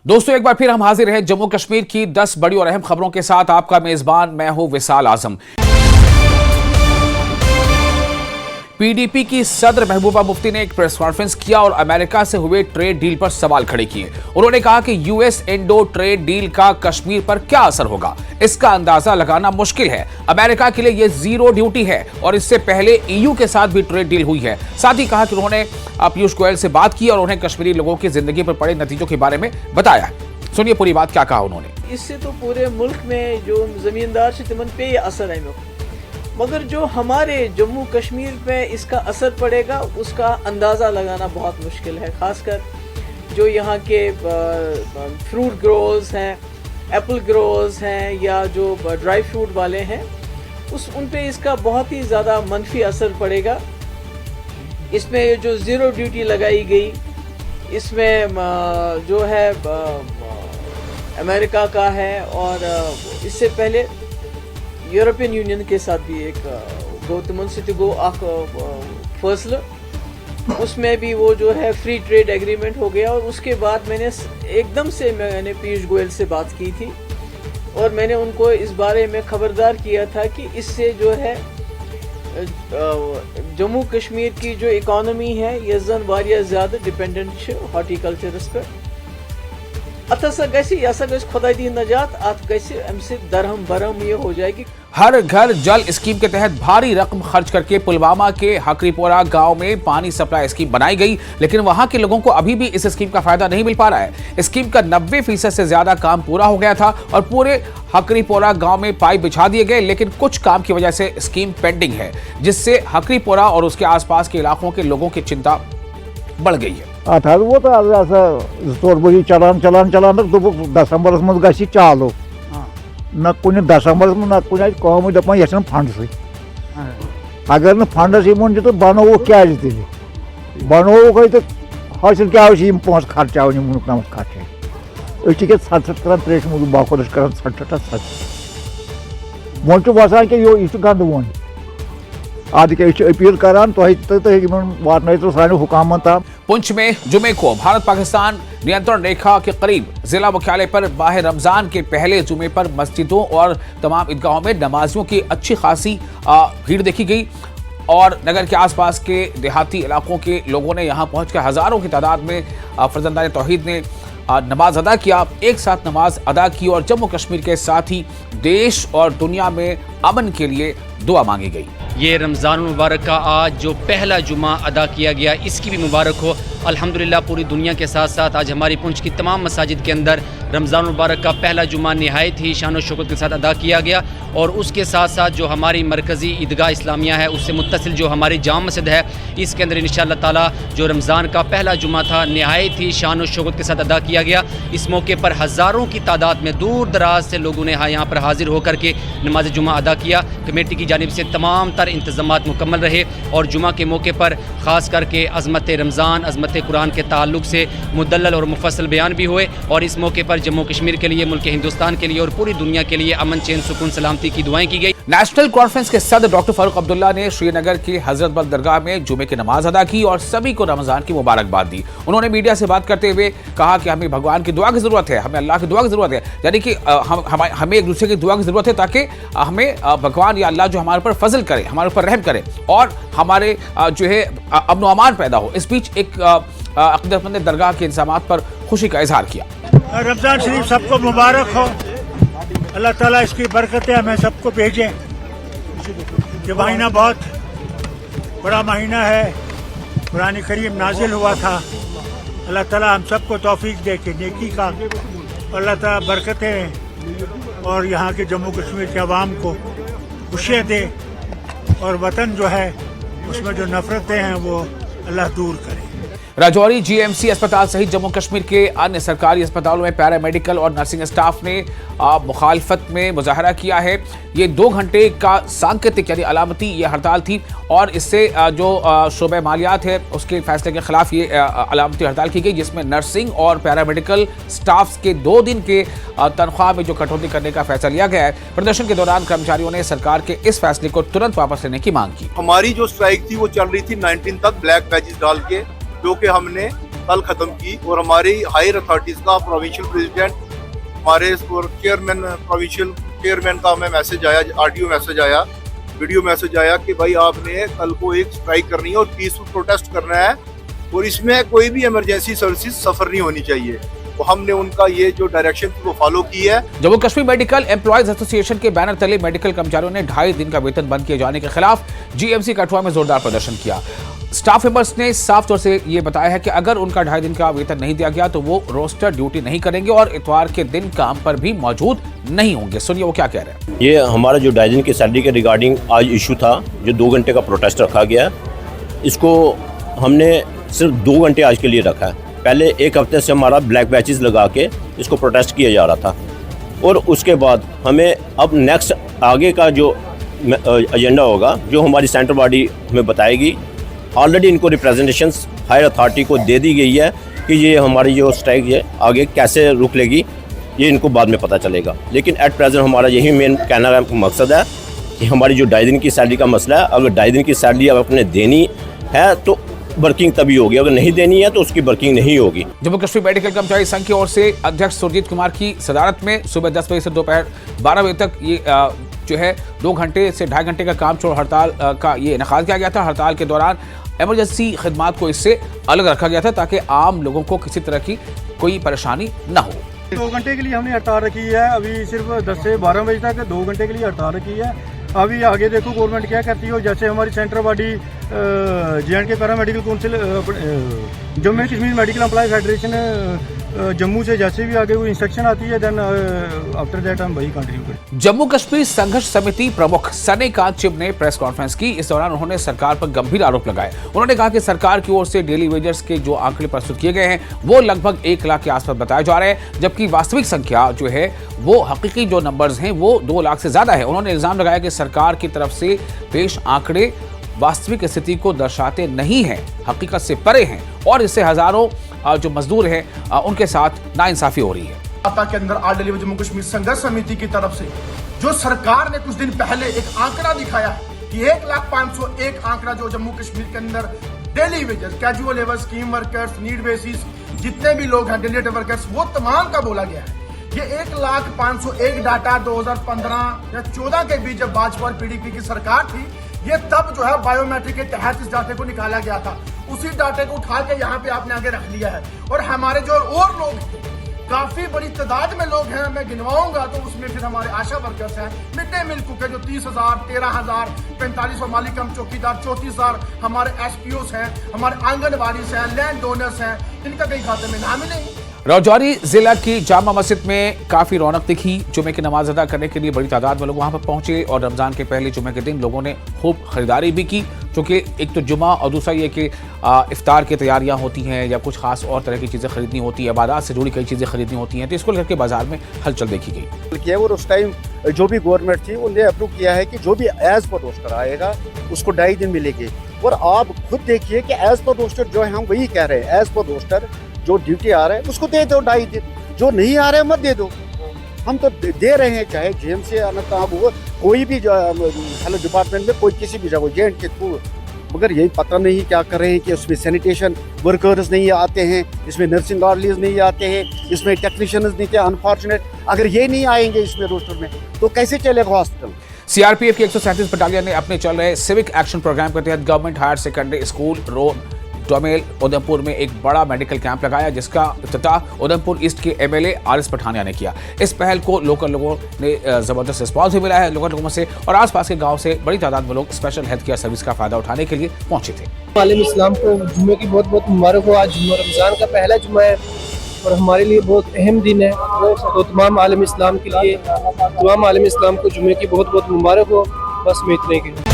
दोस्तों एक बार फिर हम हाजिर हैं जम्मू कश्मीर की 10 बड़ी और अहम खबरों के साथ। आपका मेजबान मैं हूं विशाल आजम। पीडीपी की सदर महबूबा मुफ्ती ने एक प्रेस कॉन्फ्रेंस किया और अमेरिका से हुए ट्रेड डील पर सवाल खड़े किए। उन्होंने कहा कि यूएस इंडो ट्रेड डील का कश्मीर पर क्या असर होगा, इसका अंदाजा लगाना मुश्किल है। अमेरिका के लिए यह जीरो ड्यूटी है और इससे पहले ईयू के साथ भी ट्रेड डील हुई है। साथ ही कहा कि उन्होंने पीयूष गोयल से बात की और उन्हें कश्मीरी लोगों की जिंदगी पर पड़े नतीजों के बारे में बताया। सुनिए पूरी बात क्या कहा उन्होंने। इससे तो पूरे मुल्क में जो जमींदार से तिमन पे असर है, मगर जो हमारे जम्मू कश्मीर पे इसका असर पड़ेगा उसका अंदाज़ा लगाना बहुत मुश्किल है। खासकर जो यहाँ के फ्रूट ग्रोवर्स हैं, एप्पल ग्रोवर्स हैं या जो ड्राई फ्रूट वाले हैं उन पे इसका बहुत ही ज़्यादा मनफी असर पड़ेगा। इसमें जो ज़ीरो ड्यूटी लगाई गई, इसमें जो है अमेरिका का है और इससे पहले यूरोपियन यूनियन के साथ भी एक फैसला, उसमें भी वो जो है फ्री ट्रेड एग्रीमेंट हो गया। और उसके बाद मैंने पीयूष गोयल से बात की थी और मैंने उनको इस बारे में खबरदार किया था कि इससे जो है जम्मू कश्मीर की जो इकॉनमी है ये जन वारिया ज़्यादा डिपेंडेंट हॉर्टिकल्चरस पर। खुदा दी नजात दरहम बरहम ये हो जाएगी। हर घर जल स्कीम के तहत भारी रकम खर्च करके पुलवामा के हकरीपोरा गांव में पानी सप्लाई स्कीम बनाई गई, लेकिन वहां के लोगों को अभी भी इस स्कीम का फायदा नहीं मिल पा रहा है। स्कीम का 90% से ज्यादा काम पूरा हो गया था और पूरे हकरीपोरा गांव में पाइप बिछा दिए गए, लेकिन कुछ काम की वजह से स्कीम पेंडिंग है, जिससे हकरीपोरा और उसके आसपास के इलाकों के लोगों की चिंता बढ़ गई है। वो तो चलान दिसंबर मज ग चालू न कुछ दिसंबर न कुछ कम दपान ये फंड अगर न फंडस तो बनोक क्या बनोक तो हासिल क्या पोस खर्चा मुल्क नाम खर्चा सट कर त्रेश मूजूब बाखोद कर सट वो बसान कि यह गंद वो आज क्या अपील करान तो सान हुकामत तक। पुंछ में जुमे को भारत पाकिस्तान नियंत्रण रेखा के करीब जिला मुख्यालय पर माह रमजान के पहले जुमे पर मस्जिदों और तमाम ईदगाहों में नमाजियों की अच्छी खासी भीड़ देखी गई और नगर के आसपास के देहाती इलाकों के लोगों ने यहां पहुंचकर हजारों की तादाद में फर्जंदान तौहीद ने नमाज अदा किया, एक साथ नमाज अदा की और जम्मू कश्मीर के साथ ही देश और दुनिया में अमन के लिए दुआ मांगी गई। ये रमज़ान मुबारक का आज जो पहला जुमा अदा किया गया, इसकी भी मुबारक हो। अल्हम्दुलिल्लाह पूरी दुनिया के साथ साथ आज हमारी पुंछ की तमाम मसाजिद के अंदर रमज़ान मुबारक का पहला जुमा नहायत ही शान और शौकत के साथ अदा किया गया। और उसके साथ साथ जो हमारी मरकज़ी ईदगाह इस्लामिया है उससे मुत्तसिल जो हमारी जाम मस्जिद है, इसके अंदर इंशाअल्लाह ताला जो रमज़ान का पहला जुमा था नहायत ही शान और शौकत के साथ अदा किया गया। इस मौके पर हज़ारों की तादाद में दूर दराज से लोगों ने यहाँ पर हाजिर होकर के नमाज जुमा अदा किया। कमेटी की जानिब से तमाम तर इंतज़ामात मुकम्मल रहे और जुमा के मौके पर ख़ास करके अज़मत रमज़ान, अज़मत कुरान के ताल्लुक़ से मुदल्लल और मुफस्सल बयान भी हुए। और इस मौके पर जम्मू कश्मीर के लिए, मुल्क हिंदुस्तान के लिए और पूरी दुनिया के लिए अमन, चैन, सुकून, सलामती की दुआएं की गई। नेशनल कॉन्फ्रेंस के सदर डॉक्टर फारूक अब्दुल्ला ने श्रीनगर की हजरत बल दरगाह में जुमे की नमाज अदा की और सभी को रमजान की मुबारकबाद दी। उन्होंने मीडिया से बात करते हुए कहा कि हमें भगवान की दुआ की जरूरत है, हमें अल्लाह की दुआ की जरूरत है, यानी कि हमें एक दूसरे की दुआ की जरूरत है ताकि हमें भगवान या अल्लाह जो हमारे ऊपर फजल करे, हमारे ऊपर रहम करे और हमारे जो है अमन व अमान पैदा हो। इस बीच एक अक़ीदतमंद ने दरगाह के इंतजामात पर खुशी का इजहार किया। रमज़ान शरीफ सबको मुबारक हो, अल्लाह ताला इसकी बरकतें हमें सबको भेजे। ये महीना बहुत बड़ा महीना है, कुरान करीम नाजिल हुआ था। अल्लाह ताला हम सबको तौफीक दे के नेकी का, अल्लाह ताला बरकतें और यहाँ के जम्मू कश्मीर के अवाम को खुशियाँ दे और वतन जो है उसमें जो नफरतें हैं वो अल्लाह दूर करे। राजौरी जीएमसी अस्पताल सहित जम्मू कश्मीर के अन्य सरकारी अस्पतालों में पैरामेडिकल और नर्सिंग स्टाफ ने मुखालफत में मुजाहरा किया है। ये 2 घंटे का सांकेतिक यानी अलामती ये हड़ताल थी और इससे जो शोबे मालियात है उसके फैसले के खिलाफ ये अलामती हड़ताल की गई, जिसमें नर्सिंग और पैरामेडिकल स्टाफ के 2 दिन के तनख्वाह में जो कटौती करने का फैसला लिया गया है। प्रदर्शन के दौरान कर्मचारियों ने सरकार के इस फैसले को तुरंत वापस लेने की मांग की। हमारी जो स्ट्राइक थी वो चल रही थी 19 तक ब्लैक पैचेस डाल के, जो कि हमने कल ख़त्म की और हमारी हायर अथॉरिटीज़ का प्रोविंशियल प्रेसिडेंट हमारे और चेयरमैन प्रोविंशियल चेयरमैन का हमें मैसेज आया, ऑडियो मैसेज आया, वीडियो मैसेज आया कि भाई आपने कल को एक स्ट्राइक करनी है और पीसफुल प्रोटेस्ट करना है और इसमें कोई भी इमरजेंसी सर्विसेज सफ़र नहीं होनी चाहिए। तो हमने उनका ये जो डायरेक्शन थी वो फॉलो की है। Jammu Kashmir medical employees association के बैनर तले मेडिकल कर्मचारियों ने 2.5 दिन का वेतन बंद किए जाने के खिलाफ जीएमसी कठुआ में जोरदार प्रदर्शन किया। स्टाफ मेंबर्स ने साफ तौर से ये बताया है कि अगर उनका 2.5 दिन का वेतन नहीं दिया गया तो वो रोस्टर ड्यूटी नहीं करेंगे और इतवार के दिन काम पर भी मौजूद नहीं होंगे। सुनिए वो क्या कह रहे हैं। ये हमारा जो 2.5 दिन की सैलरी के रिगार्डिंग आज इशू था, जो 2 घंटे का प्रोटेस्ट रखा गया, इसको हमने सिर्फ 2 घंटे आज के लिए रखा है। पहले 1 हफ्ते से हमारा ब्लैक बैचेस लगा के इसको प्रोटेस्ट किया जा रहा था और उसके बाद हमें अब नेक्स्ट आगे का जो एजेंडा होगा, जो हमारी सेंट्रल बॉडी हमें बताएगी। ऑलरेडी इनको रिप्रेजेंटेशंस हायर अथॉरिटी को दे दी गई है कि ये हमारी जो स्ट्राइक है आगे कैसे रुक लेगी, ये इनको बाद में पता चलेगा। लेकिन एट प्रेजेंट हमारा यही मेन कहना का मकसद है कि हमारी जो 2.5 दिन की सैलरी का मसला है, अगर 2.5 दिन की सैलरी अब अपने देनी है तो वर्किंग तभी होगी, अगर नहीं देनी है तो उसकी वर्किंग नहीं होगी। जम्मू कश्मीर मेडिकल कर्मचारी संघ की ओर से अध्यक्ष सुरजीत कुमार की सदारत में सुबह 10 बजे से दोपहर 12 बजे तक ये जो है 2 घंटे से 2.5 घंटे का काम छोड़ हड़ताल का ये इनेकाद किया गया था। हड़ताल के दौरान इमरजेंसी खिदमात को इससे अलग रखा गया था ताकि आम लोगों को किसी तरह की कोई परेशानी न हो। 2 घंटे के लिए हमने हड़ताल रखी है, अभी सिर्फ 10 से 12 बजे तक 2 घंटे के लिए हड़ताल रखी है। अभी आगे देखो गवर्नमेंट क्या करती है। जैसे हमारी central body J and K paramedical council, Jammu Kashmir medical employ federation Jammu से जैसे भी आगे कोई इंस्ट्रक्शन आती है देन आफ्टर दैट हम वही कंटिन्यू करें। जम्मू कश्मीर संघर्ष समिति प्रमुख सनी कांत चिब ने प्रेस कॉन्फ्रेंस की। इस दौरान उन्होंने सरकार पर गंभीर आरोप लगाए। उन्होंने कहा कि सरकार की ओर से डेली वेजर्स के जो आंकड़े प्रस्तुत किए गए हैं वो लगभग 1 लाख के आसपास बताए जा रहे हैं, जबकि वास्तविक संख्या जो है वो हकीकी जो नंबर्स हैं वो 2 लाख से ज्यादा है। उन्होंने इल्जाम लगाया कि सरकार की तरफ से पेश आंकड़े वास्तविक स्थिति को दर्शाते नहीं हैं, हकीकत से परे हैं और इससे हजारों जो मजदूर हैं उनके साथ नाइंसाफी हो रही है। के अंदर ऑल डिलीवर जम्मू कश्मीर संघर्ष समिति की तरफ से जो सरकार ने कुछ दिन पहले एक आंकड़ा दिखाया कि 1,501 आंकड़ा जो जम्मू कश्मीर के अंदर daily wages, casual labour, scheme workers, need basis जितने भी लोग हैं, डेली वर्कर्स, वो तमाम का बोला गया है। ये 1,501 डाटा 2015 या 14 के बीच जब भाजपा और पीडीपी की सरकार थी, ये तब जो है बायोमेट्रिक के तहत इस डाटे को निकाला गया था। उसी डाटे को उठा के यहाँ पे आपने आगे रख लिया है और हमारे जो और लोग हैं, काफी बड़ी तादाद में लोग हैं, मैं गिनवाऊंगा तो उसमें फिर हमारे आशा वर्कर्स हैं, मिड डे मील कुक है जो 30,000, 13,000, 45 मालिक कम चौकीदार 34,000, हमारे एसपीओस हैं, हमारे आंगनबाड़ी हैं, लैंड डोनर्स हैं, इनका कहीं खाते में नाम ही नहीं। राजौरी जिला की जामा मस्जिद में काफी रौनक दिखी। जुमे की नमाज अदा करने के लिए बड़ी तादाद में लोग वहां पर पहुंचे और रमजान के पहले जुमे के दिन लोगों ने खूब खरीदारी भी की, क्योंकि एक तो जुमा और दूसरा ये कि इफ्तार की तैयारियां होती हैं या कुछ खास और तरह की चीज़ें खरीदनी होती है, इबादत से जुड़ी कई चीज़ें खरीदनी होती हैं, तो इसको लेकर बाजार में हलचल देखी गई। और उस टाइम जो भी गवर्नमेंट थी उन्हें अप्रूव किया है कि जो भी एज पर रोस्टर आएगा उसको 2.5 दिन मिलेंगे। और आप खुद देखिए कि एज पर रोस्टर जो है, हम वही कह रहे हैं, एज पर रोस्टर जो ड्यूटी आ रहा है उसको दे दो 2.5 दिन, जो नहीं आ रहा है मत दे दो। हम तो दे रहे हैं, चाहे जेएमसी हो, कोई भी जो हेल्थ डिपार्टमेंट में कोई किसी भी जगह जेएंड के थ्रू, मगर यही पता नहीं क्या कर रहे हैं कि उसमें सैनिटेशन वर्कर्स नहीं आते हैं, इसमें नर्सिंग ऑर्डर्स नहीं आते हैं, इसमें टेक्नीशियंस नहीं थे। अनफॉर्चुनेट, अगर ये नहीं आएंगे इसमें रोस्टर में तो कैसे चलेगा हॉस्पिटल। सीआरपीएफ की 137 बटालियन ने अपने चल रहे सिविक एक्शन प्रोग्राम के तहत government higher secondary school road Domel Udhampur में एक बड़ा मेडिकल कैंप लगाया, जिसका इफ्तिताह उधमपुर ईस्ट के एमएलए आरिस पठानिया ने किया। इस पहल को लोकल लोगों ने जबरदस्त रिस्पॉन्स भी मिला है। लोकल लोगों से और आसपास के गांव से बड़ी तादाद में लोग स्पेशल हेल्थ केयर सर्विस का फायदा उठाने के लिए पहुंचे थे। आलम इस्लाम को जुम्मे की बहुत बहुत मुबारक हो। आज रमज़ान का पहला जुम्मा है और हमारे लिए बहुत अहम दिन है, तो तमाम आलम इस्लाम के लिए, तमाम आलम इस्लाम को जुम्मे की बहुत बहुत मुबारक हो। बस मैं इतने के